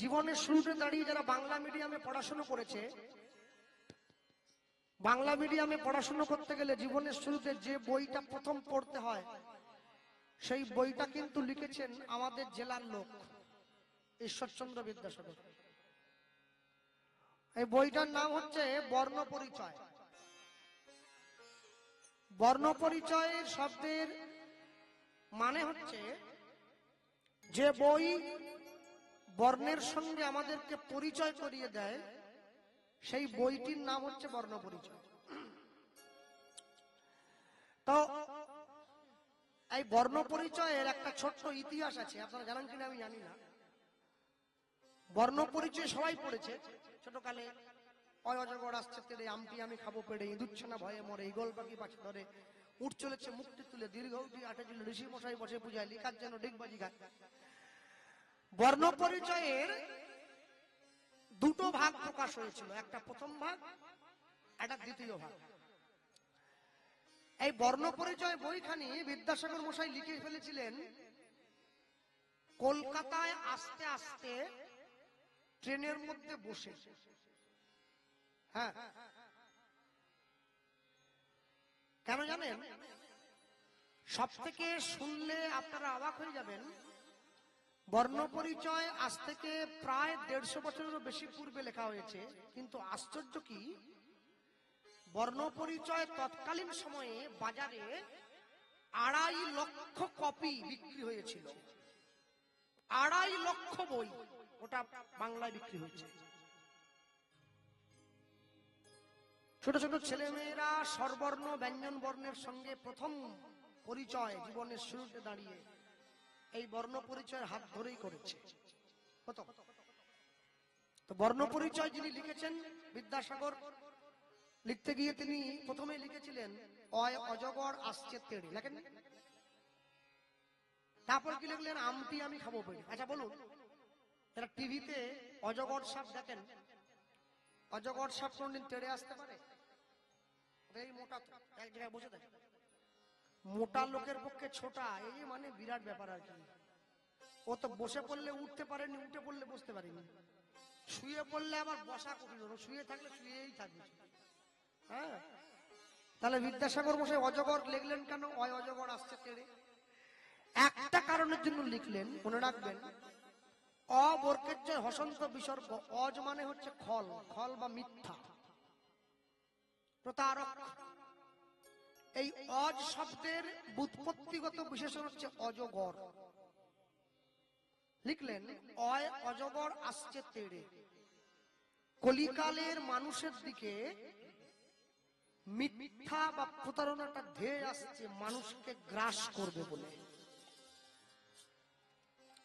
জীবনের শুরুতে দাঁড়িয়ে যারা বাংলা মিডিয়ামে পড়াশোনা করেছে, বাংলা মিডিয়ামে পড়াশোনা করতে গেলে জীবনের শুরুতে যে বইটা প্রথম পড়তে হয় সেই বইটা কিন্তু লিখেছেন আমাদের জেলার লোক ঈশ্বরচন্দ্র বিদ্যাসাগর। এই বইটার নাম হচ্ছে বর্ণ পরিচয়। বর্ণ পরিচয়ের শব্দের মানে হচ্ছে যে বই বর্ণের সঙ্গে আমাদেরকে পরিচয় করিয়ে দেয় সেই বইটির নাম হচ্ছে বর্ণ পরিচয়। তো এই বর্ণ পরিচয়ের একটা ছোট্ট ইতিহাস আছে, আপনারা জানেন কিনা আমি জানি না। বর্ণ পরিচয় সবাই পড়েছে ছোটকালে। অজগর আসছে তেড়ে, আমটি আমি খাবো পেড়ে, ইঁদুচ্ছে না ভয়ে মরে, ঈগল পাখি পাছে ধরে, উঠ চলেছে মুক্তি তুলে, দীর্ঘটি আটে ছিল, ঋষি মশাই বসে পূজায়, লিখার যেন ডিগবাজি গায়। বর্ণ পরিচয়ের দুটো ভাগ প্রকাশ হয়েছিল, একটা প্রথম ভাগ, একটা দ্বিতীয় ভাগ। এই বর্ণ পরিচয় বইখানি বিদ্যাসাগর মশাই লিখে ফেলেছিলেন কলকাতায় আসতে আসতে ট্রেনের মধ্যে বসে। হ্যাঁ, কেন জানেন? সব থেকে শুনলে আপনারা অবাক হয়ে যাবেন। বর্ণ পরিচয় আজ থেকে প্রায় 150 বছরেরও বেশি পূর্বে লেখা হয়েছে, কিন্তু আশ্চর্য কি বর্ণ পরিচয় তৎকালীন সময়ে বাজারে 2.5 লক্ষ কপি বিক্রি হয়েছিল। 2.5 লক্ষ বই ওটা বাংলায় বিক্রি হয়েছে। ছোট ছোট ছেলে মেয়েরা স্বরবর্ণ ব্যঞ্জন বর্ণের সঙ্গে প্রথম পরিচয় জীবনের শুরুতে দাঁড়িয়ে এই বর্ণ পরিচয়ের হাত ধরেই করেছে। তো বর্ণ পরিচয় যিনি লিখেছেন বিদ্যাসাগর, লিখতে গিয়ে তিনি প্রথমে লিখেছিলেন অয় অজগর আসছে তেড়ে, লেখেন। তারপর কি লিখলেন আমটি আমি খাবো পেড়ে। আচ্ছা বলুন, যারা টিভিতে অজগর সাপ দেখেন, অজগর সাপ কোনদিন তেড়ে আসতে পারে? এই মোটা এক জায়গায় বসে থাকে, মোটা লোকের পক্ষে ছোটা এই মানে বিরাট ব্যাপার আর কি। ও তো বসে পড়লে উঠতে পারেনি, উঠে পড়লে বসতে পারেনি, শুয়ে পড়লে আবার বসা কঠিন, শুয়ে থাকলে শুয়েই থাকবে। হ্যাঁ, তাহলে বিদ্যাসাগর মশাই অজগর লিখলেন কেন? অয় অজগর আসছে তেড়ে। একটা কারণের জন্য লিখলেন, মনে রাখবেন। অবর্গের যে হসন্ত বিসর্গ, অজ মানে হচ্ছে খল, খল বা মিথ্যা, প্রতারক। এই অজ শব্দের ব্যুৎপত্তিগত বিশেষণ হচ্ছে অজগর। লিখলেন অয় অজগর আসছে তেড়ে। কলিকালের মানুষের দিকে মিথ্যা বা প্রতারণাটা ধেয়ে আসছে, মানুষকে গ্রাস করবে বলে।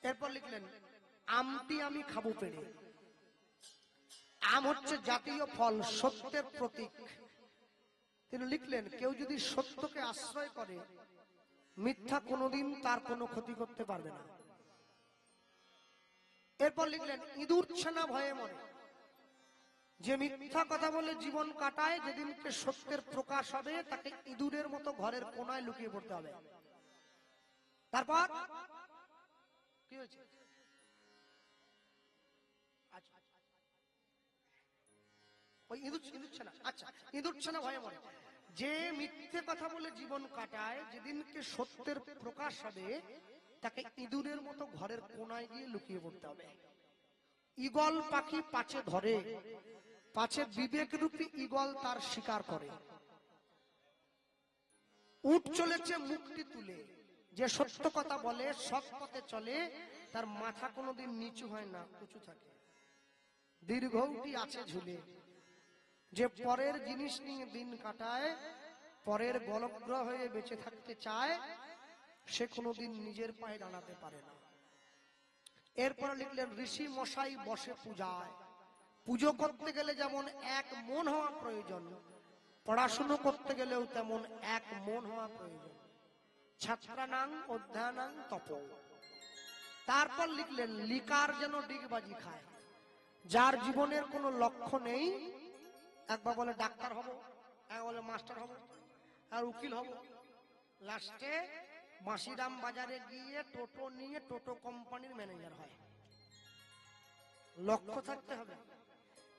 এরপর লিখলেন আমটি আমি খাবো পেড়ে। আম হচ্ছে জাতীয় ফল, সত্যের প্রতীক। তিনি লিখলেন কেউ যদি সত্যকে আশ্রয় করে, মিথ্যা কোনোদিন তার কোনো ক্ষতি করতে পারবে না। এরপর লিখলেন ইঁদুর ছানা ভয়ে মরে। যে মিথ্যা কথা বলে জীবন কাটায়, যেদিনকে সত্যের প্রকাশ হবে তাকে ইঁদুরের মতো ঘরের কোনায় লুকিয়ে পড়তে হবে। তারপর কি হয়েছে? ওই ইঁদুর ছানা, আচ্ছা ইঁদুর ছানা ভয়ে মরে। যে মিথ্যে কথা বলে জীবন কাটায়, যেদিনকে সত্যের প্রকাশ হবে তাকে ইঁদুরের মতো ঘরের কোনায় গিয়ে লুকিয়ে পড়তে হবে। ঈগল পাখি পাছে ধরে, পাছে বিবেক রূপী ঈগল তার শিকার করে। উঠ চলেছে মুক্তি তুলে, যে সত্য কথা বলে সৎ পথে চলে, তার মাথা কোনোদিন নিচু হয় না, উঁচু থাকে। দীর্ঘটি আছে ঝুলে, যে পরের জিনিস নিয়ে দিন কাটায়, পরের গলগ্রহ হয়ে বেঁচে থাকতে চায়, সে কোনোদিন নিজের পায়ে দাঁড়াতে পারে না। এরপর লিখলেন ঋষি মশাই বসে পূজায়। পুজো করতে গেলে যেমন এক মন হওয়া প্রয়োজন, পড়াশুনো করতে গেলেও তেমন এক মন হওয়া প্রয়োজন। ছাত্রানাং অধ্যয়নাং তপ। তারপর লিখলেন লিকার যেন ডিগবাজি খায়। যার জীবনের কোনো লক্ষ্য নেই, একবার বলে ডাক্তার হব, একবার বলে মাস্টার হব, আর উকিল হব, লাস্টে বাঁশিরাম বাজারে গিয়ে টোটো নিয়ে টোটো কোম্পানির ম্যানেজার হয়। লক্ষ্য থাকতে হবে।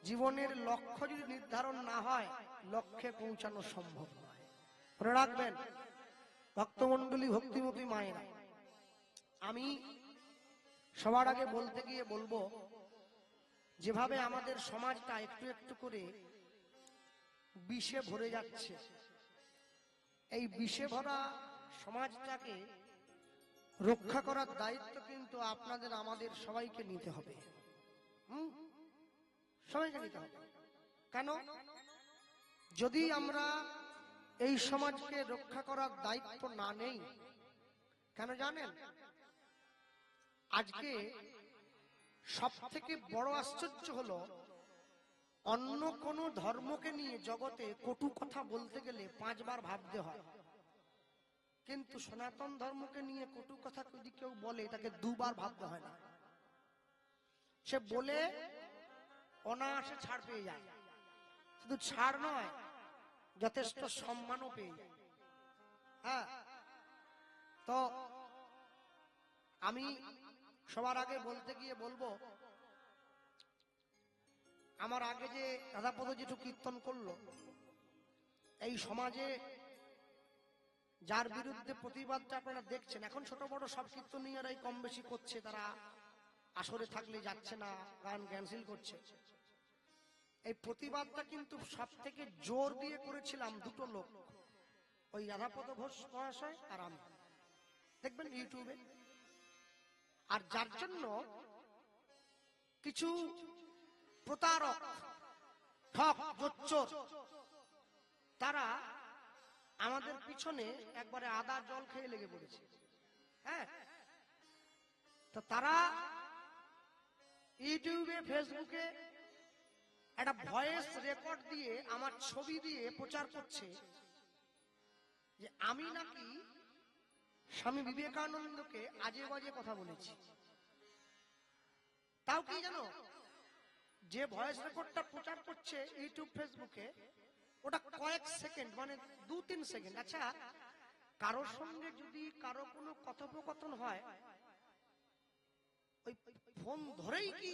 জীবনের লক্ষ্য যদি নির্ধারণ না হয়, লক্ষ্যে পৌঁছানো সম্ভব নয়। মনে রাখবেন ভক্তমণ্ডলী, ভক্তিমতী মায়েরা, আমি সবার আগে বলতে গিয়ে বলবো, যেভাবে আমাদের সমাজটা একটু একটু করে বিষে ভরে যাচ্ছে, এই বিষে ভরা সমাজটাকে রক্ষা করার দায়িত্ব কিন্তু আপনাদের আমাদের সবাইকে নিতে হবে। সবাইকে নিতে হবে। কেন? যদি আমরা এই সমাজকে রক্ষা করার দায়িত্ব না নেই, কেন জানেন? আজকে সব থেকে বড় আশ্চর্য হলো, অন্য কোন ধর্মকে নিয়ে জগতে কটু কথা বলতে গেলে 5 বার ভাবতে হয়, কিন্তু সনাতন ধর্মকে নিয়ে কটু কথা যদি কেউ বলে, তাকে 2 বার ভাবতে হয় না। সে বলে অনায়াসে ছাড় পেয়ে যায়। শুধু ছাড় নয়, যথেষ্ট সম্মানও পেয়ে যায়। হ্যাঁ, তো আমি সবার আগে বলতে গিয়ে বলবো, আমার আগে যে রাধাপদ যেটু কীর্তন করলো, এই সমাজে যার বিরুদ্ধে প্রতিবাদটা আপনারা দেখছেন, এখন ছোট বড় সব কীর্তনীয়রাই কম বেশি করছে, তারা আসরে থাকলে যাচ্ছে না, গান ক্যান্সেল করছে। এই প্রতিবাদটা কিন্তু সব থেকে জোর দিয়ে করেছিলাম 2টো লোক, ওই রাধাপদ ঘোষ মহাশয় আর আমি। দেখবেন ইউটিউবে। আর যার জন্য কিছু প্রতারক, ঠক, জোচ্চোর, তারা আমাদের পিছনে একবারে আদা জল খেয়ে লেগে পড়েছে। হ্যাঁ, তো তারা ইউটিউবে, ফেসবুকে একটা ভয়েস রেকর্ড দিয়ে, আমার ছবি দিয়ে প্রচার করছে যে আমি নাকি স্বামী বিবেকানন্দকে আজে বাজে কথা বলেছি। তাও কি জানো, যে ভয়েস রেকর্ডটা প্রচার করছে ইউটিউব, ফেসবুকে, ওটা কয়েক সেকেন্ড, মানে 2-3 সেকেন্ড। আচ্ছা, কারোর সঙ্গে যদি কারো কোনো কথোপকথন হয়, ওই ফোন ধরেই কি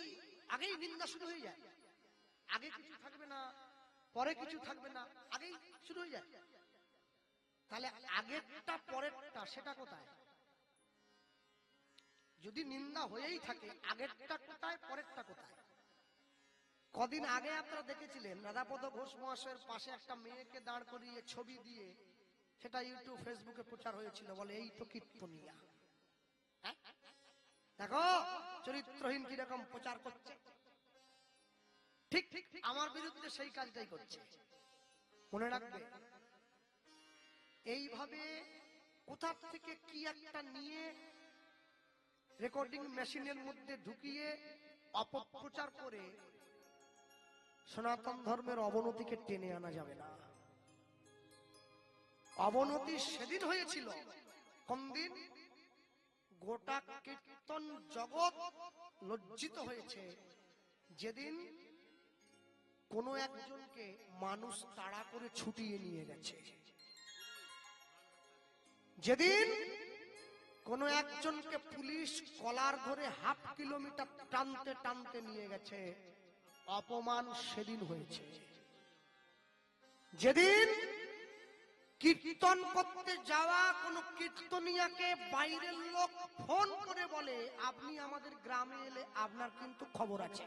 আগেই নিন্দা শুরু হয়ে যায়? আগে কিছু থাকবে না, পরে কিছু থাকবে না, আগেই শুরু হয়ে যায়। তাহলে আগেরটা পরেরটা সেটা কোথায়? যদি নিন্দা হয়েই থাকে, আগেরটা কোথায়, পরেরটা কোথায়? কদিন আগে আপনারা দেখেছিলেন রাধাপদ ঘোষ মহাশয়ের পাশে একটা মেয়েকে দাঁড় করিয়ে ছবি দিয়ে সেটা ইউটিউব, ফেসবুকে প্রচার হয়েছিল, বলে এই তো কীর্তনিয়া। দেখো চরিত্রহীন কিরকম প্রচার করছে। ঠিক ঠিক আমার বিরুদ্ধে সেই কাজটাই করছে। মনে রাখবে, এইভাবে কোথা থেকে কি একটা নিয়ে রেকর্ডিং মেশিনের মধ্যে ঢুকিয়ে অপপ্রচার করে সনাতন ধর্মের অবনতিকে টেনে আনা যাবে না। অবনতি সেদিন হয়েছিল, কোন দিন? গোটা কীর্তন জগৎ লজ্জিত হয়েছে যেদিন কোন একজনকে মানুষ তাড়া করে ছুটিয়ে নিয়ে গেছে, যেদিন কোন একজনকে পুলিশ কলার ধরে হাফ কিলোমিটার টানতে টানতে নিয়ে গেছে। অপমান সেদিন হয়েছে। যেদিন কীর্তন করতে যাওয়া কোন কীর্তনিয়াকে বাইরের লোক ফোন করে বলে, আপনি আমাদের গ্রামে এলে আপনার কিন্তু খবর আছে।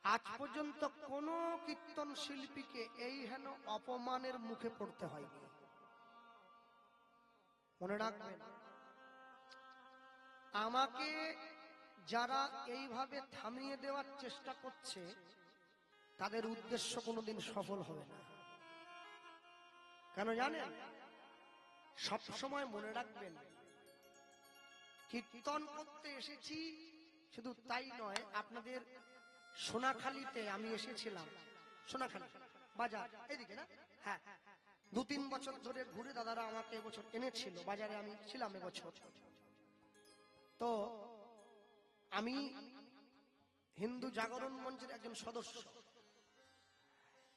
আজ পর্যন্ত কোন কীর্তন শিল্পীকে এই হেন অপমানের মুখে পড়তে হয়নি। মনে রাখবেন, আমাকে যারা এইভাবে থামিয়ে দেওয়ার চেষ্টা করছে, তাদের উদ্দেশ্য কোনোদিন সফল হবে না। কেন জানেন? সব সময় মনে রাখবেন, কীর্তন করতে এসেছি শুধু তাই নয়, আপনাদের সোনাখালীতে আমি এসেছিলাম। সোনাখালী বাজার এদিকে না? হ্যাঁ, 2-3 বছর ধরে ঘুরে দাদারা আমাকে এবছর এনেছিল বাজারে, আমি ছিলাম এবছর। তো আমি হিন্দু জাগরণ মঞ্চের একজন সদস্য।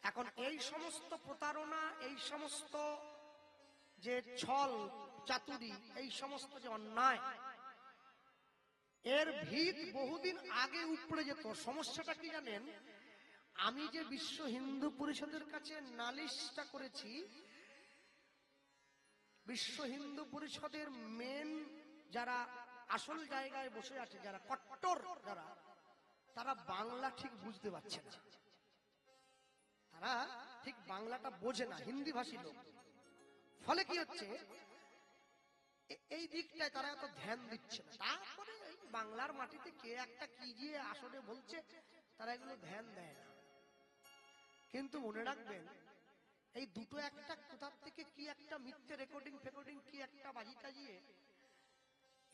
এখন এই সমস্ত প্রতারণা, এই সমস্ত যে ছল চাতুরি, এই সমস্ত যে অন্যায়, এর ভিত বহুদিন আগে উপড়ে যেত। সমস্যাটা কি জানেন? আমি যে বিশ্ব হিন্দু পরিষদের কাছে নালিশটা করেছি, বিশ্ব হিন্দু পরিষদের মেন যারা আসল জায়গায় বসে আছে, যারা কট্টর, যারা তারা বাংলা ঠিক বুঝতে পারছে না, তারা ঠিক বাংলাটা বোঝে না, হিন্দি ভাষী লোক। ফলে কি হচ্ছে, এই দিকটায় তারা এত ধ্যান দিচ্ছে না। তারপরে বাংলার মাটিতে কে একটা কি দিয়ে আসলে বলছে, তারা এগুলো ধ্যান দেয় না। কিন্তু মনে রাখবেন, এই দুটো একটা কোথার থেকে কি একটা মিথ্যে রেকর্ডিং ফেকর্ডিং কি একটা বাজি টাজিয়ে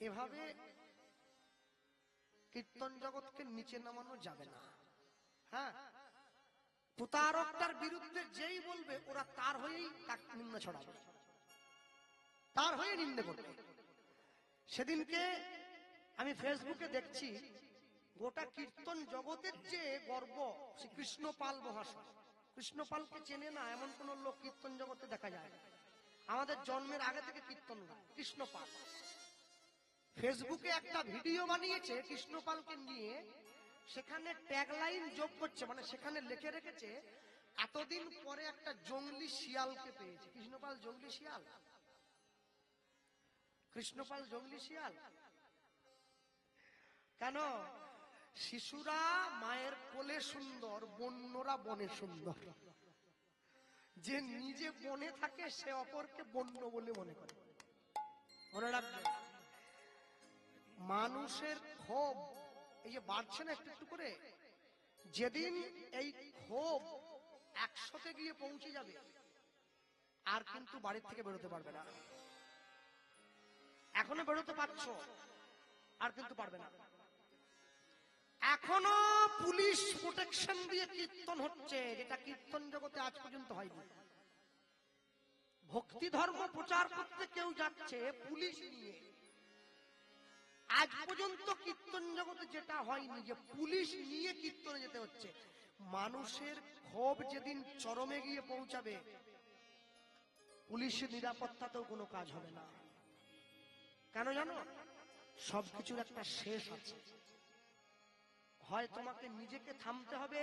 এভাবে কীর্তন জগৎকে নিচে নামানো যাবে না। হ্যাঁ, প্রতারকটার বিরুদ্ধে যেই বলবে, ওরা তার হয়েই তার নিন্দা ছড়াবে, তার হয়ে নিন্দে করবে। সেদিনকে আমি ফেসবুকে দেখছি, গোটা কীর্তন জগতের যে গর্ব শ্রী কৃষ্ণপাল মহাশয়। কৃষ্ণপালকে চেনে না এমন কোন লোক কীর্তন জগতে দেখা যায় না। আমাদের জন্মের আগে থেকে কীর্তন গায় কৃষ্ণপাল। ফেসবুকে একটা ভিডিও বানিয়েছে কৃষ্ণপালকে নিয়ে, সেখানে ট্যাগলাইন যোগ করছে, মানে সেখানে লিখে রেখেছে, এতদিন পরে একটা জঙ্গলি শিয়ালকে পেয়েছে। কৃষ্ণপাল জঙ্গলি শিয়াল? কৃষ্ণপাল জঙ্গলি শিয়াল কেন? শিশুরা মায়ের কোলে সুন্দর, বন্যরা বনে সুন্দর। যে নিজে বনে থাকে সে অপরকে বন্য বলে মনে করে। মনে রাখবে, মানুষের ক্ষোভ এই যে বাড়ছে না একটু একটু করে, যেদিন এই ক্ষোভ 100-তে গিয়ে পৌঁছে যাবে, আর কিন্তু বাড়ির থেকে বেরোতে পারবে না। এখনো বেরোতে পারছো, আর কিন্তু পারবে না। এখনো পুলিশ প্রোটেকশন দিয়ে কীর্তন হচ্ছে, যেটা কীর্তন জগতে আজ পর্যন্ত হয়নি। ভক্তি ধর্ম প্রচার করতে কেউ যাচ্ছে পুলিশ নিয়ে, আজ পর্যন্ত কীর্তন জগতে যেটা হয়নি, যে পুলিশ নিয়ে কীর্তনে যেতে হচ্ছে। মানুষের ক্ষোভ যেদিন চরমে গিয়ে পৌঁছাবে, পুলিশের নিরাপত্তাতেও কোনো কাজ হবে না। কেন জানো? সবকিছুর একটা শেষ আছে। হয় তোমাকে নিজেকে থামতে হবে,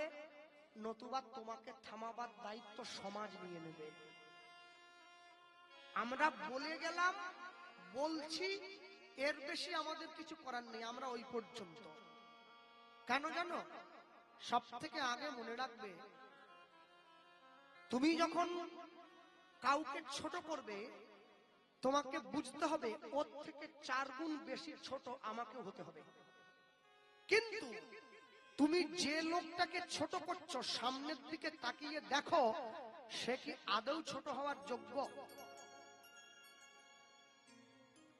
নতুবা তোমাকে থামাবার দায়িত্ব সমাজ নিয়ে নেবে। আমরা বলে গেলাম, বলছি, এর বেশি আমাদের কিছু করার নেই, আমরা ওই পর্যন্ত। কেন জানো? সব থেকে আগে মনে রাখবে, তুমি যখন কাউকে ছোট করবে, তোমাকে বুঝতে হবে ওর থেকে 4 গুণ বেশি ছোট আমাকে হতে হবে। কিন্তু তুমি যে লোকটাকে ছোট করছো, সামনের দিকে তাকিয়ে দেখো সে কি আদৌ ছোট হওয়ার যোগ্য?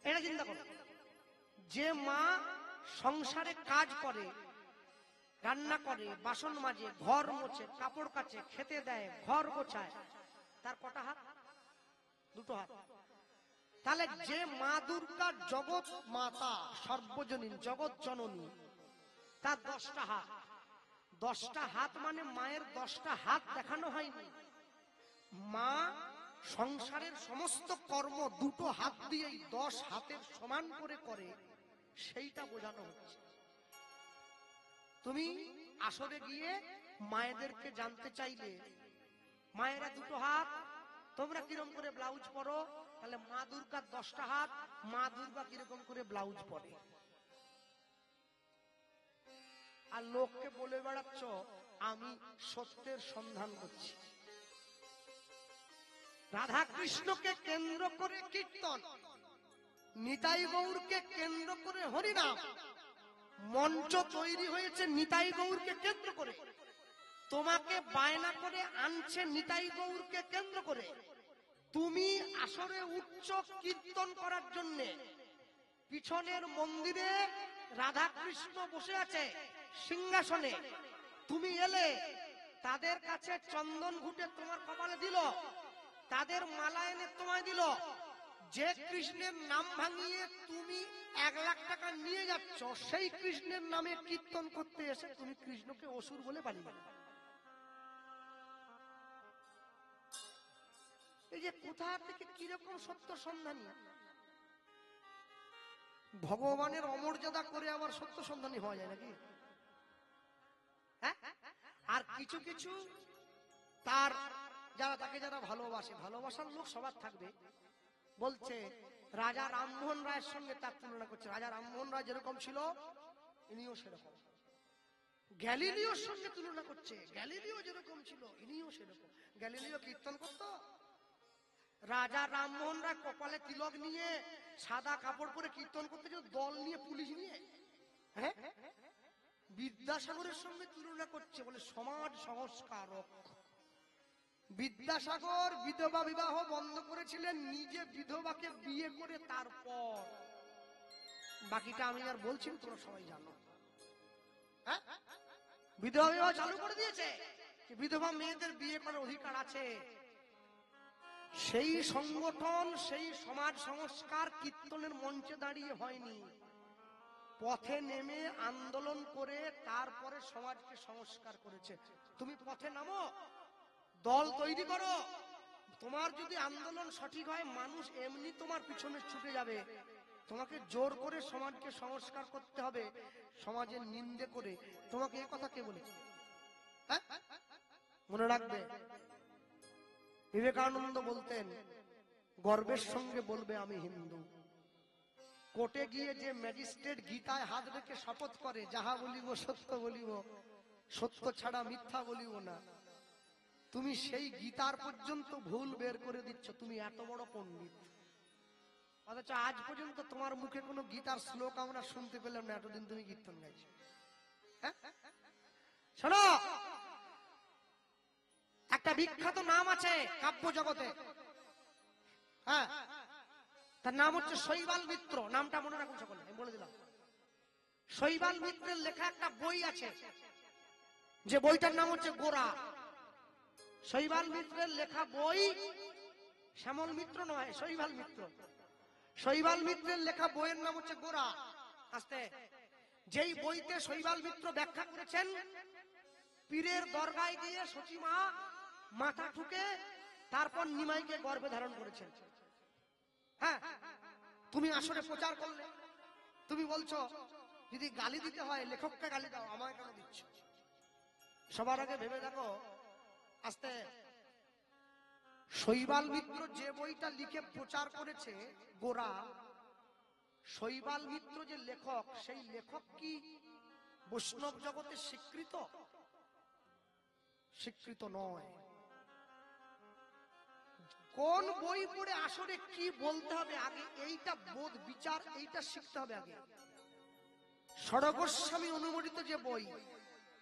এটা চিন্তা করো। যে মা সংসারে কাজ করে, রান্না করে, বাসন মাজে, ঘর মোছে, কাপড় কাচে, খেতে দেয়, ঘর গোছায়, তার কটা হাত? 2টো হাত। তাহলে যে মা দুর্গা জগৎ মাতা, সর্বজনীন, জগৎ জননী, তার 10টা হাত। 10টা হাত মানে মায়ের 10টা হাত দেখানো হয়নি। মা সংসারের সমস্ত কর্ম 2টো হাত দিয়েই 10 হাতের সমান করে করে, সেইটা বোঝানো হচ্ছে। তুমি আসরে গিয়ে মায়েদেরকে জানতে চাইলে, মায়েরা 2টো হাত, তোমরা কিরকম করে ব্লাউজ পরো, তাহলে মা দুর্গার 10টা হাত, মা দুর্গা কিরকম করে ব্লাউজ পরে। আর লোককে বলে বেড়াচ্ছ আমি সত্যের সন্ধান করছি। রাধা কৃষ্ণকে কেন্দ্র করে কীর্তন, নিতাই গৌরকে কেন্দ্র করে হরিনাম, মঞ্চ তৈরি হয়েছে নিতাই গৌরকে কেন্দ্র করে। তোমাকে বায়না করে আনছে নিতাই গৌরকে কেন্দ্র করে। তুমি আসরে উচ্চ কীর্তন করার জন্য, পিছনের মন্দিরে রাধা কৃষ্ণ বসে আছে সিংহাসনে, তুমি এলে, তাদের কাছে চন্দন ঘুটে তোমার কপালে দিল, তাদের মালা এনে তোমায় দিল। যে কৃষ্ণের নাম ভাঙিয়ে তুমি 1 লাখ টাকা নিয়ে যাচ্ছ, সেই কৃষ্ণের নামে কীর্তন করতে এসে তুমি কৃষ্ণকে অসুর বলে পালিয়ে গেলে। এই যে কোথা থেকে কিরকম সত্য সন্ধানী। ভগবানের অমর্যাদা করে আবার সত্য সন্ধানী হওয়া যায় নাকি? হ্যাঁ? আর কিছু কিছু তার তাকে যারা ভালোবাসে, ভালোবাসার লোক সবার থাকবে, বলছে রাজা রামমোহন রায়ের সঙ্গে তার তুলনা করছে। রাজা রামমোহন রায় যেরকম ছিল ইনিও সেরকম। গ্যালিলিওর সঙ্গে তুলনা করছে, গ্যালিলিও যেরকম ছিল ইনিও সেরকম। গ্যালিলিও কীর্তন করত, রাজা রামমোহন রায় কপালে তিলক নিয়ে সাদা কাপড় পরে কীর্তন করতে গেল, দল নিয়ে, পুলিশ নিয়ে। হ্যাঁ, বিদ্যাসাগরের সঙ্গে তুলনা করছে, বলে সমাজ সংস্কারক। বিদ্যাসাগর বিধবা বিবাহ বন্ধ করেছিলেন, নিজে বিধবাকে বিয়ে করে তারপর। বাকিটা আমি আর বলছি, তোমরা সবাই জানো। হ্যাঁ, বিধবা বিবাহ চালু করে দিয়েছে, বিধবা মেয়েদের বিয়ে করার অধিকার আছে। সেই সংগঠন, সেই সমাজ সংস্কার কীর্তনের মঞ্চে দাঁড়িয়ে হয়নি, পথে নেমে আন্দোলন করে তারপরে সমাজকে সংস্কার করেছে। তুমি পথে নামো, দল তৈরি করো, তোমার যদি আন্দোলন সঠিক হয় মানুষ এমনি তোমার পিছনে ছুটে যাবে। তোমাকে জোর করে সমাজকে সংস্কার করতে হবে, সমাজের নিন্দে করে। তোমাকে এই কথা কে বলেছে? হ্যাঁ, মনে রাখবে, বিবেকানন্দ বলতেন, গর্বের সঙ্গে বলবে আমি হিন্দু। কোর্টে গিয়ে যে ম্যাজিস্ট্রেট গীতায় হাত রেখে শপথ করে, যাহা বলিব সত্য বলিব, সত্য ছাড়া মিথ্যা বলিব না, তুমি সেই গীতার পর্যন্ত ভুল বের করে দিচ্ছ। তুমি এত বড় পণ্ডিত, অথচ আজ পর্যন্ত তোমার মুখে কোনো গীতার শ্লোক আমরা শুনতে পেলাম না। এতদিন তুমি কীর্তন গাইছো। শোনো, একটা বিখ্যাত নাম আছে কাব্য জগতে, হ্যাঁ, তার নাম হচ্ছে শৈবাল মিত্র। নামটা মনে রাখুন সকলে, আমি বলে দিলাম। শৈবাল মিত্রের লেখা একটা বই আছে, যে বইটার নাম হচ্ছে গোরা। শৈবাল মিত্রের লেখা বই, শ্যামল মিত্র নয়, শৈবাল মিত্র। শৈবাল মিত্রের লেখা বইয়ের নাম হচ্ছে গোরা। আস্তে, যেই বইতে শৈবাল মিত্র ব্যাখ্যা করেছেন, পীরের দরগায় গিয়ে সচিমা মাথা ঠুকে তারপর নিমাইকে গর্ভে ধারণ করেছেন। হ্যাঁ, তুমি আসলে প্রচার করলে, তুমি বলছো যদি গালি দিতে হয় লেখককে গালি দাও, আমায় কেন দিচ্ছ? সবার আগে ভেবে দেখো। আস্তে, শৈবাল মিত্র যে বইটা লিখে প্রচার করেছে গোরা, শৈবাল মিত্র যে লেখক, সেই লেখক কি বৈষ্ণব জগতে স্বীকৃত? স্বীকৃত নয়। কোন বই পড়ে আসলে কি বলতে হবে আগে এইটা বোধ বিচার, এইটা শিখতে হবে আগে। ষড়গোস্বামী অনুমোদিত যে বই,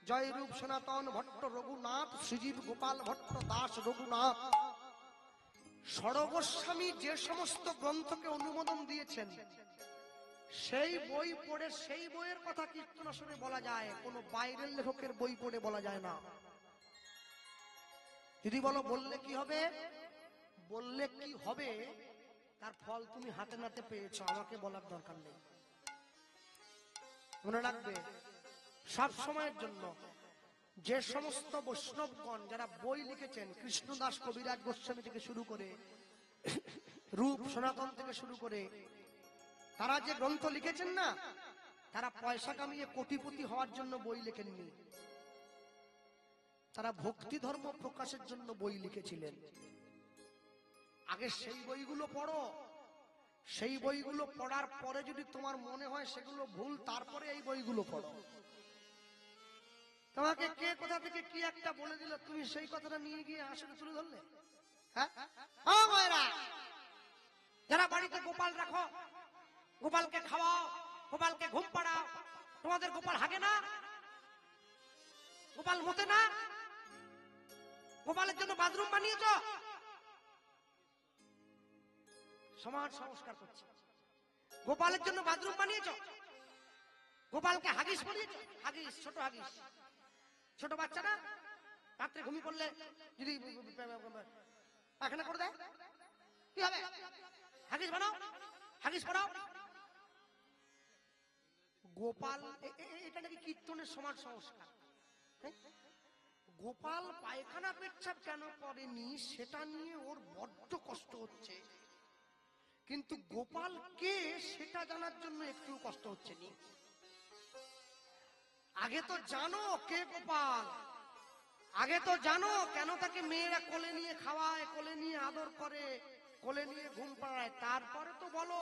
জয়রূপ সনাতন ভট্ট রঘুনাথ, শ্রীজীব গোপাল ভট্ট দাস রঘুনাথ, ষড়গোস্বামী যে সমস্ত গ্রন্থকে অনুমোদন দিয়েছেন, সেই বই পড়ে সেই বইয়ের কথা কীর্তন আসরে বলা যায়, কোন বাইরের লেখকের বই পড়ে বলা যায় না। যদি বলো বললে কি হবে, বললে কি হবে তার ফল তুমি হাতে নাতে পেয়েছো, আমাকে বলার দরকার নেই। মনে রাখবে, সব সময়ের জন্য যে সমস্ত বৈষ্ণবগণ যারা বই লিখেছেন, কৃষ্ণদাস কবিরাজ গোস্বামী থেকে শুরু করে, রূপ সনাতন থেকে শুরু করে, তারা যে গ্রন্থ লিখেছেন না, তারা পয়সা কামিয়ে কোটিপতি হওয়ার জন্য বই লেখেননি, তারা ভক্তি ধর্ম প্রকাশের জন্য বই লিখেছিলেন। আগে সেই বইগুলো পড়ো, সেই বইগুলো পড়ার পরে যদি তোমার মনে হয় সেগুলো ভুল, তারপরে এই বইগুলো পড়ো। তোমাকে কে কোথা থেকে কি একটা বলে দিল, তুমি সেই কথাটা নিয়ে গিয়ে আসলে তুলে ধরলে। হ্যাঁ, যারা বাড়িতে গোপাল রাখো, গোপালকে খাওয়াও, গোপালকে ঘুম পাড়াও, তোমাদের গোপাল হাগে না? গোপাল মতে না? গোপালের জন্য বাথরুম বানিয়েছ? সমাজ সংস্কার করছে, গোপালের জন্য বাথরুম বানিয়েছ, গোপালকে হাগিস বানিয়েছ। হাগিস, ছোট হাগিস, ছোট বাচ্চারা রাত্রে ঘুমিয়ে পড়লে যদি পায়খানা করে দেয় কি হবে? হাগিস বানাও, হাগিস পড়াও। গোপাল, এটা নাকি কীর্তনের সমাজ সংস্কার। গোপাল পায়খানা পেচ্ছাপ কেন করেনি সেটা নিয়ে ওর বড্ড কষ্ট হচ্ছে। কিন্তু গোপাল কে সেটা জানার জন্য একটু কষ্ট হচ্ছে নি। আগে তো জানো কে গোপাল, আগে তো জানো কেন তাকে মেয়েরা কোলে নিয়ে খাওয়ায়, কোলে নিয়ে আদর করে, কোলে নিয়ে ঘুম পাড়ায়, তারপরে তো বলো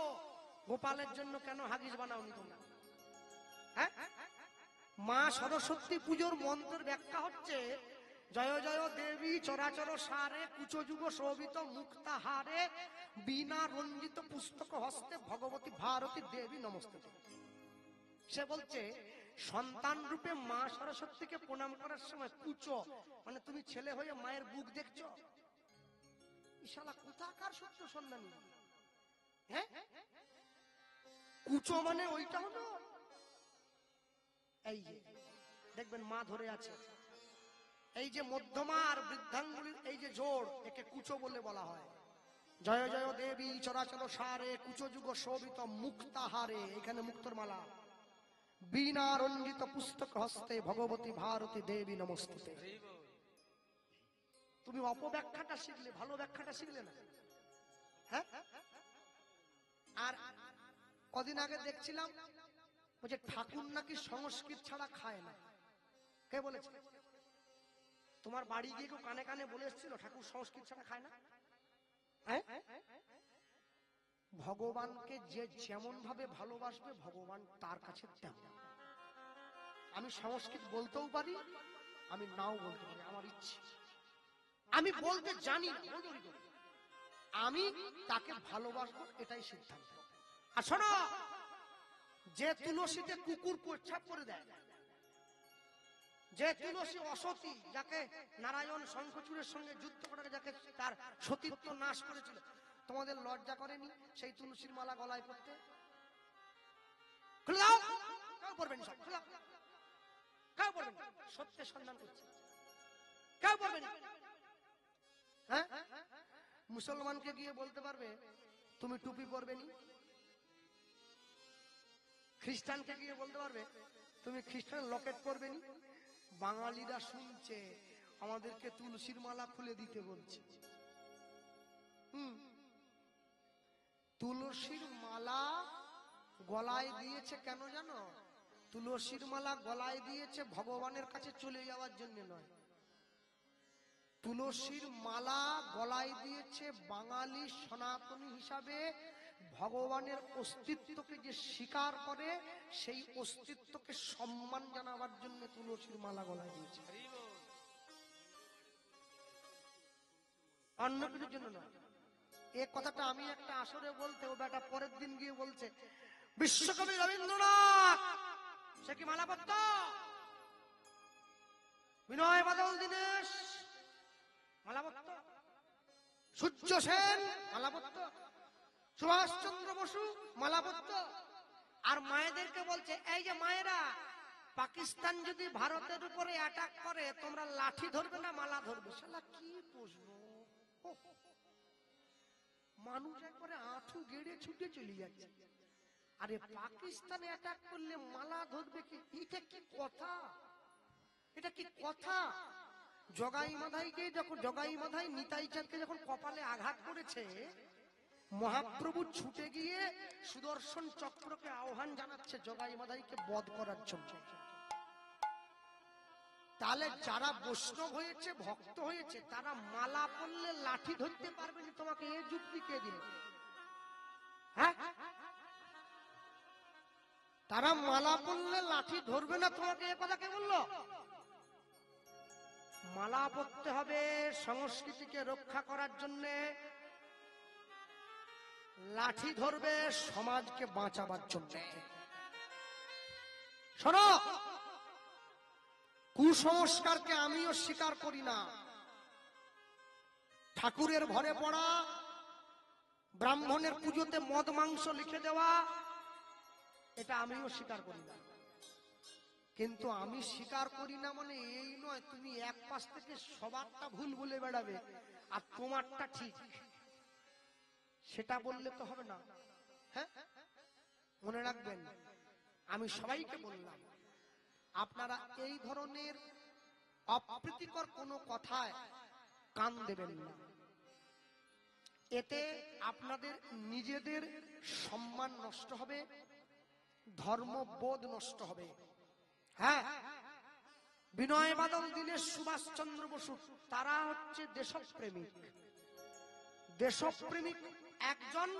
গোপালের জন্য কেন হাগিস বানাওনি তোমরা। হ্যাঁ, মা সরস্বতী পুজোর মন্ত্রের ব্যাখ্যা হচ্ছে জয় জয় দেবী চরাচর সারে কুচযুগ শোভিত মুক্তাহারে বিনা রঞ্জিত পুস্তক হস্তে ভগবতী ভারতী দেবী নমস্তে। সে বলছে সন্তান রূপে মা সরস্বতীকে প্রণাম করার সময় কুচো মানে তুমি ছেলে হয়ে মায়ের বুক দেখছো, ইশালা কোথাকার সত্য সন্ধানী। হ্যাঁ, কুচো মানে ওইটা হলো এই যে দেখবেন মা ধরে আছে, এই যে মধ্যমা আর বৃদ্ধাঙ্গুলির এই যে জোড়, একে কুচো বলে বলা হয়। জয় জয় দেবী চরাচর সারে কুচযুগ শোভিত মুক্তাহারে, এখানে মুক্তর মালা, বিনা রঞ্জিত পুস্তক হস্তে ভগবতী ভারতী দেবী নমস্তুতে। তুমি অপব্যাখ্যাটা শিখলে, ভালো ব্যাখ্যাটা শিখলে না। হ্যাঁ, আর কদিন আগে দেখছিলাম বলছে ঠাকুর নাকি সংস্কৃত ছাড়া খায় না। কে বলেছে? তোমার বাড়ি গিয়ে কেউ কানে কানে বলে এসেছিল ঠাকুর সংস্কৃত ছাড়া খায় না? হ্যাঁ, ভগবানকে যে যেমন ভাবে ভালোবাসবে ভগবান তার কাছে তেমন। আমি সংস্কৃত বলতেও পারি, আমি নাও বলতে পারি, আমার ইচ্ছে। আমি বলতে জানি না, আমি তাকে ভালোবাসবো, এটাই সিদ্ধান্ত। আর শোনো, যে তুলসীতে কুকুর প্রস্রাব করে দেয়, যে তুলসী অসতী, যাকে নারায়ণ শঙ্খচূড়ের সঙ্গে যুদ্ধ করে যাকে তার সতীত্ব নাশ করেছিল, তোমাদের লজ্জা করেনি সেই তুলসীর মালা গলায় পড়তে? খুলে দাও, কেউ পড়বেন সব, খুলে দাও, কেউ পড়বেন, সত্যের সন্ধান করছে, কেউ পড়বেন। হ্যাঁ, মুসলমানকে গিয়ে বলতে পারবে তুমি টুপি পরবে নি? খ্রিস্টানকে গিয়ে বলতে পারবে তুমি খ্রিস্টান লকেট পরবে নি? বাঙালিরা শুনছে আমাদেরকে তুলসীর মালা খুলে দিতে বলছে। তুলসীর মালা গলায় দিয়েছে কেন জানো? তুলসীর মালা গলায় দিয়েছে ভগবানের কাছে চলে যাওয়ার জন্য নয়, তুলসীর মালা গলায় দিয়েছে বাঙালি সনাতনী হিসাবে ভগবানের অস্তিত্বকে যে স্বীকার করে সেই অস্তিত্বকে সম্মান জানাবার জন্য তুলসীর মালা গলায় দিয়েছে, অন্য কিছুর জন্য নয়। এই কথাটা আমি একটা আসরে বলতে, ও বেটা পরের দিন গিয়ে বলছে বিশ্বকবি রবীন্দ্রনাথ সে কি মালা পরত, বিনয় বাদল দীনেশ মালা পরত, সূর্য সেন মালা পরত, সুভাষচন্দ্র বসু মালা পরত। আর মায়েদেরকে বলছে এই যে মায়েরা, পাকিস্তান যদি ভারতের উপরে অ্যাটাক করে তোমরা লাঠি ধরবে না মালা ধরবে। শালা কি বুঝবো, মানুষ একবারে আঁঠু গেড়ে ছুটে চলে যাচ্ছে। আরে পাকিস্তানে অ্যাটাক করলে মালা ধরবে কি? এটা কি কথা, এটা কি কথা? জগাই মাধাইকে যখন, জগাই মাধাই নিতাই চাঁদকে যখন কপালে আঘাত করেছে, মহাপ্রভু ছুটে গিয়ে সুদর্শন চক্রকে আহ্বান জানাচ্ছে জগাই মাধাইকে বধ করার জন্য। তাহলে যারা বৈষ্ণব হয়েছে, ভক্ত হয়েছে, তারা মালা পরলে লাঠি ধরতে পারবে না, তোমাকে এ যুক্তি কে দিল? হ্যাঁ, তারা মালা পরলে লাঠি ধরবে না, তোমাকে এ কথা কে বললো? মালা পরতে হবে সংস্কৃতিকে রক্ষা করার জন্য, লাঠি ধরবে সমাজকে বাঁচাবার জন্য। শোনো, কুসংস্কারকে আমিও স্বীকার করি না। ঠাকুরের ঘরে পড়া, ব্রাহ্মণের পুজোতে মদ মাংস লিখে দেওয়া, এটা আমিও স্বীকার করি না। কিন্তু আমি স্বীকার করি না মানে এই নয় তুমি এক পাশ থেকে সবারটা ভুল বলে বেড়াবে আর তোমারটা ঠিক, সেটা বললে তো হবে না। হ্যাঁ, মনে রাখবেন, আমি সবাইকে বললাম আপনারা এই ধরনের অপ্রীতিকর কোনো কথায় কান দেবেন না। এতে আপনাদের নিজেদের সম্মান নষ্ট হবে, ধর্মবোধ নষ্ট হবে। হ্যাঁ, বিনয় বাদল, দীনেশ, সুভাষচন্দ্র বসু তারা হচ্ছে দেশপ্রেমিক। দেশপ্রেমিক একজন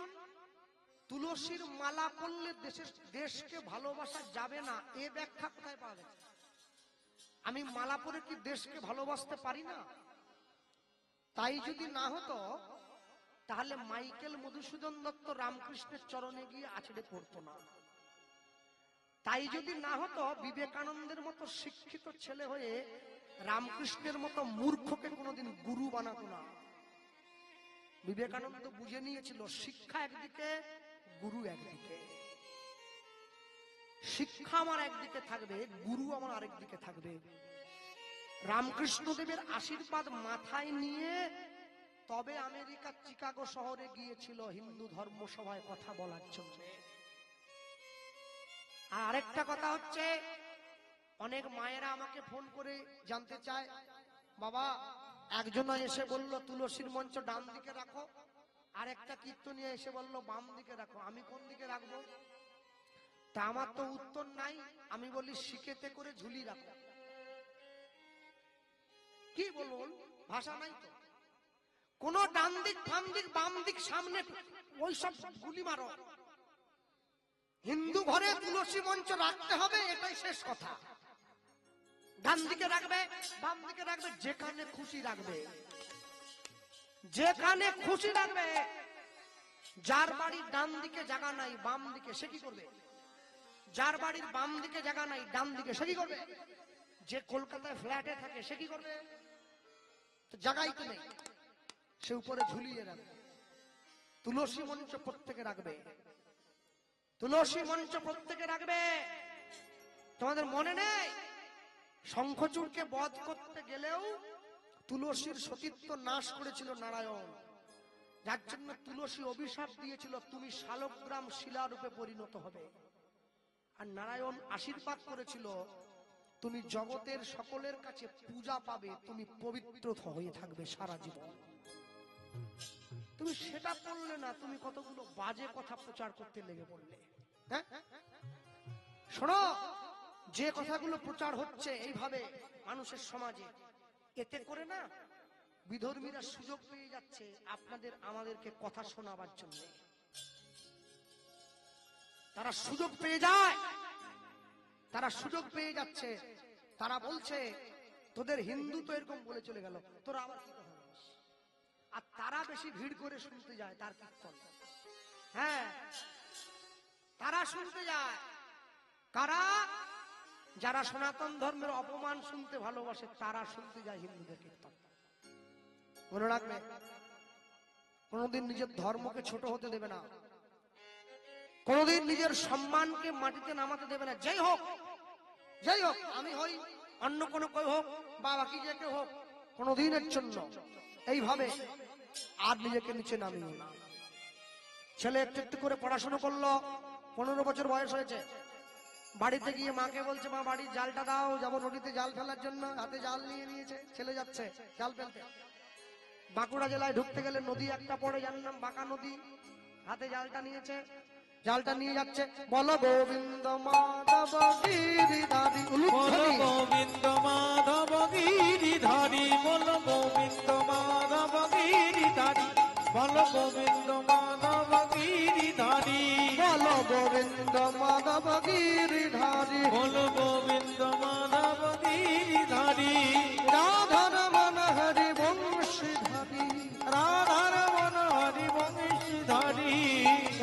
তুলসীর মালা পরলে দেশকে ভালোবাসা যাবে না, এ ব্যাখ্যা কোথায় পাওয়া যায়? আমি মালা পরে কি দেশকে ভালোবাসতে পারি না? তাই যদি না হতো তাহলে মাইকেল মধুসূদন দত্ত রামকৃষ্ণের চরণে গিয়ে আছড়ে পড়তো না। তাই যদি না হতো বিবেকানন্দের মতো শিক্ষিত ছেলে হয়ে রামকৃষ্ণের মতো মূর্খকে কোনোদিন গুরু বানাতো না। বিবেকানন্দ বুঝে নিয়েছিল শিক্ষা একদিকে, গুরু একদিকে। শিক্ষা আমার একদিকে থাকবে, গুরু আমার আরেক দিকে থাকবে। রামকৃষ্ণদেবের আশীর্বাদ মাথায় নিয়ে তবে আমেরিকার চিকাগো শহরে গিয়েছিল হিন্দু ধর্ম সভায় কথা বলার জন্য। আর আরেকটা কথা হচ্ছে, অনেক মায়েরা আমাকে ফোন করে জানতে চায়, বাবা একজন এসে বলল তুলসীর মঞ্চ ডান দিকে রাখো, আর একটা কীর্তনিয়া এসে বলল বাম দিকে রাখো, আমি কোন দিকে রাখবো? তা আমার তো উত্তর নাই। আমি বলি শিকেতে করে ঝুলি রাখো। কি বলুন, ভাষা নাই তো। কোন ডান দিক, বাম দিক, বাম দিক, সামনে, ওই সব গুলি মারো। হিন্দু ঘরে তুলসী মঞ্চ রাখতে হবে, এটাই শেষ কথা। ডান দিকে রাখবে, বাম দিকে রাখবে, যেখানে খুশি রাখবে, যেখানে খুশি রাখবে। যার বাড়ির ডান দিকে জায়গা নাই, বাম দিকে, সে কি করবে? যার বাড়ির বাম দিকে জায়গা নাই, ডান দিকে, সে কি করবে? যে কলকাতায় ফ্ল্যাটে থাকে সে কি করবে? জায়গাই তো নেই, সে উপরে ঝুলিয়ে রাখবে। তুলসী মঞ্চ প্রত্যেকে রাখবে, তুলসী মঞ্চ প্রত্যেকে রাখবে। তোমাদের মনে নেই শঙ্খচূড়কে বধ করতে গেলেও তুলসীর সতীত্ব নাশ করেছিল নারায়ণ, যার জন্য তুলসী অভিশাপ দিয়েছিল তুমি শালগ্রাম শিলারূপে পরিণত হবে। আর নারায়ণ আশীর্বাদ করেছিল তুমি জগতের সকলের কাছে পূজা পাবে, তুমি পবিত্র হয়ে থাকবে সারা জীবন। তুমি সেটা করলে না, তুমি কতগুলো বাজে কথা প্রচার করতে লেগে পড়লে। হ্যাঁ, শোনো, যে কথাগুলো প্রচার হচ্ছে এইভাবে মানুষের সমাজে, এতে করে না বিধর্মীরা সুযোগ পেয়ে যাচ্ছে আপনাদের আমাদেরকে কথা শোনাবার জন্য। তারা সুযোগ পেয়ে যায়, তারা সুযোগ পেয়ে যাচ্ছে। তারা বলছে তোদের হিন্দু তো এরকম বলে চলে গেল, তোরা আবার কি কথা বলিস? আর তারা বেশি ভিড় করে শুনতে যায় তার কীর্তন। হ্যাঁ, তারা শুনতে যায়। কারা? যারা সনাতন ধর্মের অপমান শুনতে ভালোবাসে, তারা শুনতে যায় হিন্দুদের কীর্তন। মনে রাখবে, কোনদিন নিজের ধর্মকে ছোট হতে দেবে না, কোনদিন নিজের সম্মানকে মাটিতে নামাতে দেবে না। যাই হোক, যাই হোক, আমি হই, অন্য কোনো কেউ হোক, বা বাকি যে কেউ হোক, কোনদিনের জন্য এইভাবে আর নিজেকে নিচে নামিয়ে না। ছেলে একটু একটু করে পড়াশোনা করলো, 15 বছর বয়স হয়েছে, বাড়িতে গিয়ে মাকে বলছে মা বাড়ির জালটা দাও, যাবো নদীতে জাল ফেলার জন্য। হাতে জাল নিয়ে নিয়েছে, ছেলে যাচ্ছে জাল ফেলতে। বাঁকুড়া জেলায় ঢুকতে গেলে নদী একটা পড়ে, যার নাম বাঁকা নদী। হাতে জালটা নিয়েছে, জালটা নিয়ে যাচ্ছে, বলো গোবিন্দ মাধব গিরিধারী, বলো গোবিন্দ মাধব গিরিধারী, বলো গোবিন্দ মাধব গিরিধারী, বলো গোবিন্দ মাধব গিরিধারী, বলো গোবিন্দ মাধব গিরিধারী, বলো গোবিন্দ মাধব গিরিধারী। রাধার মন হরি বংশীধারী, রাধার মন হরি বংশীধারী,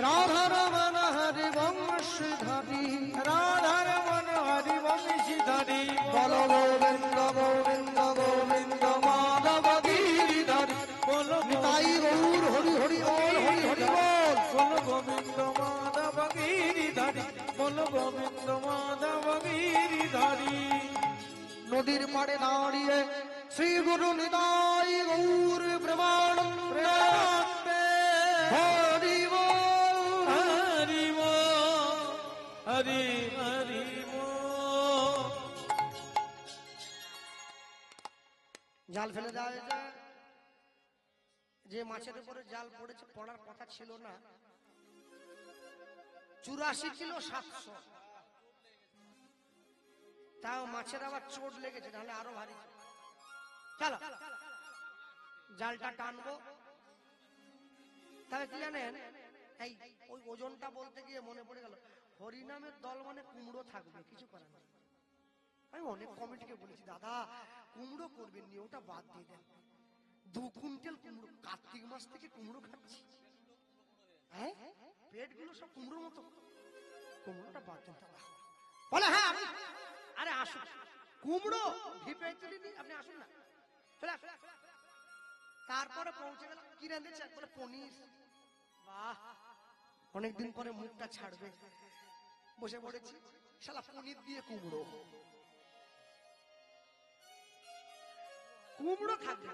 রাধার মন হরি বংশীধারী, রাধার মন হরি বংশীধারী। বলো গোবিন্দ গোবিন্দ গোবিন্দ মাধব গিরিধারী, বলো তাই গৌর হরি হরি বল, হরি হরি বল। বলো গোবিন্দ মাধব গিরিধারী, বলো গোবিন্দ মাধব গিরিধারী। নদীর পাড়ে দাঁড়িয়ে শ্রী গুরু নিতাই গৌর প্রেমানন্দে হরি বল, হরি বল, হরি হরি বল। জাল ফেলে দেওয়া হয়েছে, যে মাছের উপরে জাল পড়েছে, পড়ার কথা ছিল না, 84 কিলো 700, তাও মাছের আবার চোট লেগেছে, তাহলে আরো ভারী। চলো জালটা টানবো। তবে কি জানেন, এই ওই ওজনটা বলতে গিয়ে মনে পড়ে গেল, হরিনামের দল মানে কুমড়ো থাকবে, কিছু করার নেই। আমি অনেক কমিটিকে বলেছি, দাদা কুমড়ো করবেন নি, ওটা বাদ দিয়ে দেন। 2 কুইন্টাল কুমড়ো, কার্তিক মাস থেকে কুমড়ো খাচ্ছি, হ্যাঁ পেটগুলো সব কুমড়োর মতো, কুমড়োটা বাদ দেন দাদা। বলে হ্যাঁ আরে আসুন, কুমড়ো ভিপে তুলিনি, আপনি আসুন না, চলে আসুন। তারপরে পৌঁছে গেল, কি রাঁধেছে, বলে পনির। বাহ, অনেকদিন পরে মুখটা ছাড়বে, বসে পড়েছি, শালা পনির দিয়ে কুমড়ো, কুমড়ো খাবে।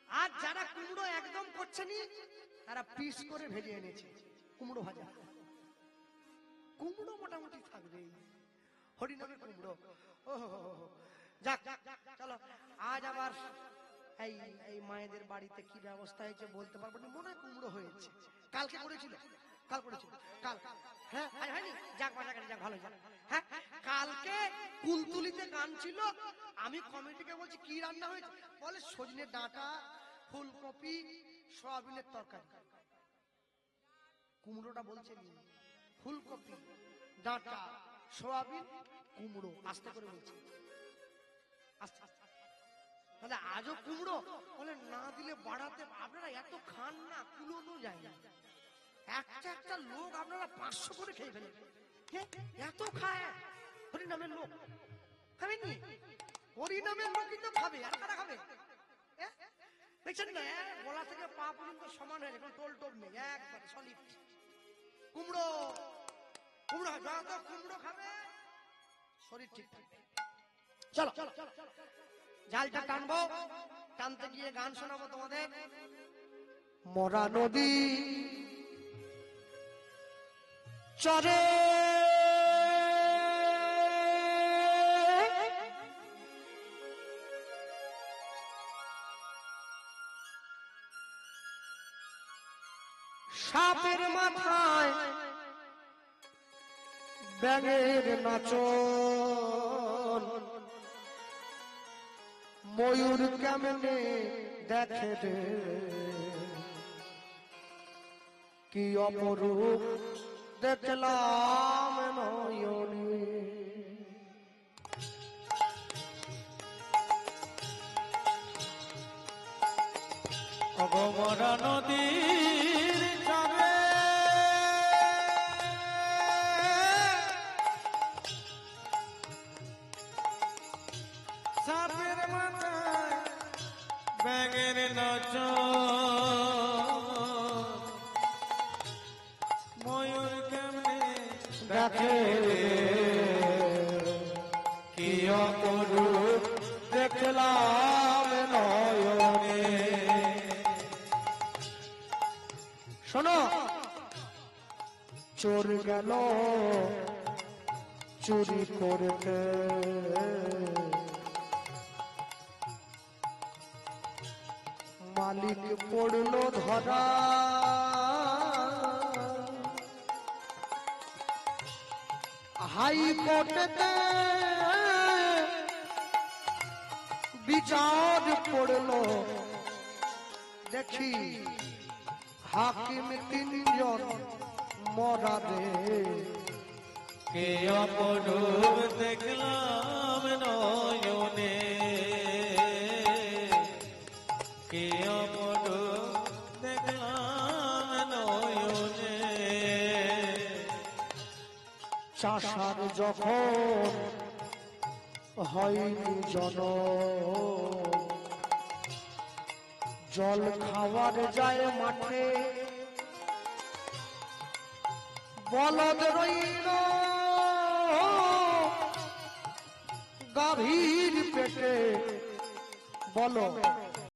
আর যারা কুমড়ো একদম করছে নি, তারা পিস করে ভেজে এনেছে কুমড়ো ভাজা। কুমড়ো মোটামুটি থাকবে, হরিনামের কুমড়ো। ও যাক, চলো আজ আবার এই এই মায়েদের বাড়িতে কি ব্যবস্থা হয়েছে বলতে পারবো না, মনে হয় কুমড়ো হয়েছে। কালকে করেছিল, কাল করেছিল, কাল, হ্যাঁ হয়নি, যাক বাজা যাক, ভালো যাক। হ্যাঁ কালকে কুলতুলিতে গান ছিল, আমি কমিটিকে বলছি কি রান্না হয়েছে, বলে সজনে ডাঁটা, ফুলকপি, সয়াবিনের তরকারি। কুমড়োটা বলছে ফুলকপি, ডাঁটা, সয়াবিন, কুমড়ো, আস্তে করে বলছে, আস্তে আস্তে। তাহলে আজও কুমড়ো, বলে না দিলে বাড়াতে, আপনারা এত খান না, কুলোনো যায় না, একটা একটা লোক আপনারা 500 করে খেয়ে ফেলেন, এত খায় হরিনামের লোক, খাবেননি? হরিনামের লোকই তো খাবে, আর কারা খাবে? দেখছেন না, গলা থেকে পা পর্যন্ত সমান হয়ে যায়, টোল টোল নেই, একবারে সলিড কুমড়ো। কুমড়ো যত কুমড়ো খাবে শরীর ঠিক থাকবে। চলো জালটা টানবো, টানতে গিয়ে গান শোনাবো তোমাদের। মরা নদী চরে সাপের মাথায় ব্যাঙের নাচন, ময়ূর কেমনে দেখে রে, কি অপরূপ দেখলাম নয়নে। অগমরা নদীর চরে সাপের মাথায় ব্যাঙের নাচন, ময়ূর কেমনে দেখে কি অপরূপ দেখলাম নয়নে। শোনো, চোর গেল চুরি করতে, মালিক পড়লো ধরা, হাইকোর্টেতে বিচার পড়লো, দেখি হাকিম 3 জন মরা রে, কে অপরূপ দেখলাম নয়নে, কে অপরূপ দেখলাম নয়নে। চাষার যখন হয়নি জনম, জল খাওয়ার যায় মাঠে, বলদ রইল গাভীর পেটে, বলো